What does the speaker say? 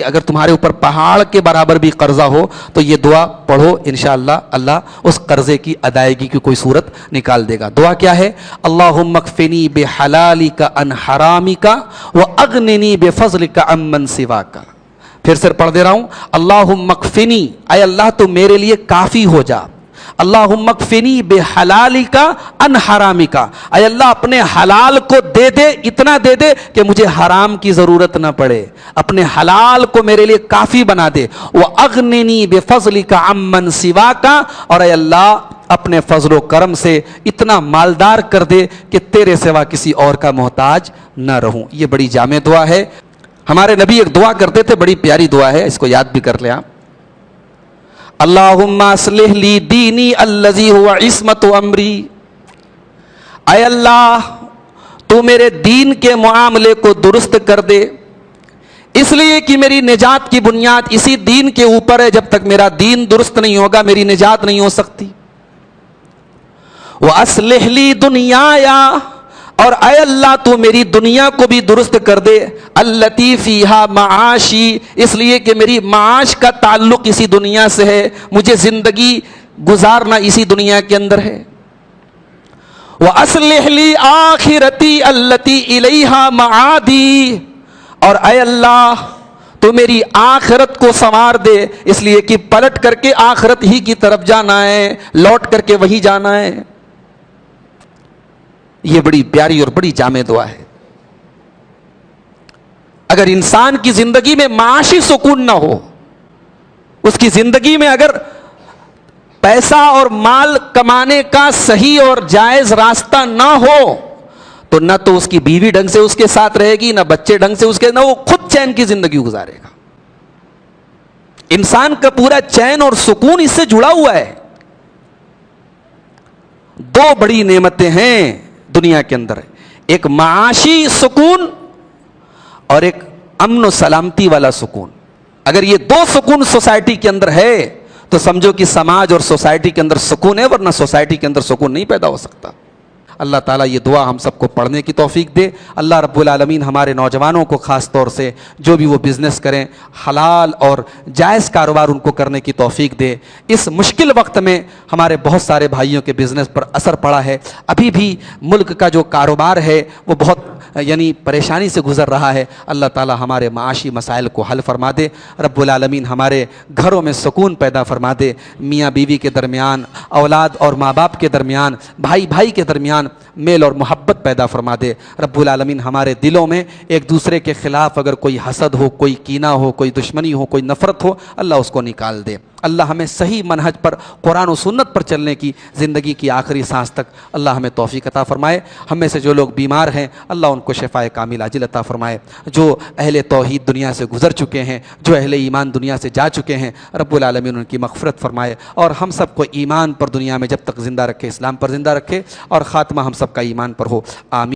اگر تمہارے اوپر پہاڑ کے برابر بھی قرضہ ہو تو یہ دعا پڑھو، انشاءاللہ اللہ اس قرضے کی ادائیگی کی کوئی صورت نکال دے گا۔ دعا کیا ہے؟ اللہم اکفنی بحلالک عن حرامک واغننی بفضلک عمن سواک۔ پھر سے پڑھ دے رہا ہوں، اللہم اکفنی، اے اللہ تو میرے لیے کافی ہو جا، اللہم اکفنی بحلالک عن حرامک، اے اللہ اپنے حلال کو دے دے، اتنا دے دے کہ مجھے حرام کی ضرورت نہ پڑے، اپنے حلال کو میرے لیے کافی بنا دے۔ وَأَغْنِنِي بِفَضْلِكَ عَمَّن سِوَاكَ، اور اے اللہ اپنے فضل و کرم سے اتنا مالدار کر دے کہ تیرے سوا کسی اور کا محتاج نہ رہوں۔ یہ بڑی جامع دعا ہے۔ ہمارے نبی ایک دعا کرتے تھے، بڑی پیاری دعا ہے، اس کو یاد بھی کر لیں آپ۔ اللہم اصلح لی دینی الذی هو عصمت امری، اے اللہ تو میرے دین کے معاملے کو درست کر دے، اس لیے کہ میری نجات کی بنیاد اسی دین کے اوپر ہے، جب تک میرا دین درست نہیں ہوگا میری نجات نہیں ہو سکتی۔ وَأَصْلِحْ لِي دُنْيَايَ، اور اے اللہ تو میری دنیا کو بھی درست کر دے، الَّتِي فِيهَا مَعَاشِي، اس لیے کہ میری معاش کا تعلق اسی دنیا سے ہے، مجھے زندگی گزارنا اسی دنیا کے اندر ہے۔ وَأَصْلِحْ لِي آخِرَتِي الَّتِي إِلَيْهَا مَعَادِي، اور اے اللہ تو میری آخرت کو سنوار دے، اس لیے کہ پلٹ کر کے آخرت ہی کی طرف جانا ہے، لوٹ کر کے وہی جانا ہے۔ یہ بڑی پیاری اور بڑی جامع دعا ہے۔ اگر انسان کی زندگی میں معاشی سکون نہ ہو، اس کی زندگی میں اگر پیسہ اور مال کمانے کا صحیح اور جائز راستہ نہ ہو، تو نہ تو اس کی بیوی ڈھنگ سے اس کے ساتھ رہے گی، نہ بچے ڈھنگ سے اس کے، نہ وہ خود چین کی زندگی گزارے گا۔ انسان کا پورا چین اور سکون اس سے جڑا ہوا ہے۔ دو بڑی نعمتیں ہیں دنیا کے اندر، ایک معاشی سکون اور ایک امن و سلامتی والا سکون۔ اگر یہ دو سکون سوسائٹی کے اندر ہے تو سمجھو کہ سماج اور سوسائٹی کے اندر سکون ہے، ورنہ سوسائٹی کے اندر سکون نہیں پیدا ہو سکتا۔ اللہ تعالیٰ یہ دعا ہم سب کو پڑھنے کی توفیق دے۔ اللہ رب العالمین ہمارے نوجوانوں کو خاص طور سے جو بھی وہ بزنس کریں، حلال اور جائز کاروبار ان کو کرنے کی توفیق دے۔ اس مشکل وقت میں ہمارے بہت سارے بھائیوں کے بزنس پر اثر پڑا ہے، ابھی بھی ملک کا جو کاروبار ہے وہ بہت پریشانی سے گزر رہا ہے۔ اللہ تعالیٰ ہمارے معاشی مسائل کو حل فرما دے، رب العالمین ہمارے گھروں میں سکون پیدا فرما دے، میاں بیوی کے درمیان، اولاد اور ماں باپ کے درمیان، بھائی بھائی کے درمیان میل اور محبت پیدا فرما دے۔ رب العالمین ہمارے دلوں میں ایک دوسرے کے خلاف اگر کوئی حسد ہو، کوئی کینہ ہو، کوئی دشمنی ہو، کوئی نفرت ہو، اللہ اس کو نکال دے۔ اللہ ہمیں صحیح منہج پر، قرآن و سنت پر چلنے کی زندگی کی آخری سانس تک اللہ ہمیں توفیق عطا فرمائے۔ ہم میں سے جو لوگ بیمار ہیں اللہ ان کو شفائے کامل عاجل عطا فرمائے۔ جو اہل توحید دنیا سے گزر چکے ہیں، جو اہل ایمان دنیا سے جا چکے ہیں، رب العالمین ان کی مغفرت فرمائے، اور ہم سب کو ایمان پر دنیا میں جب تک زندہ رکھے، اسلام پر زندہ رکھے، اور خاتمہ ہم سب کا ایمان پر ہو، آمین۔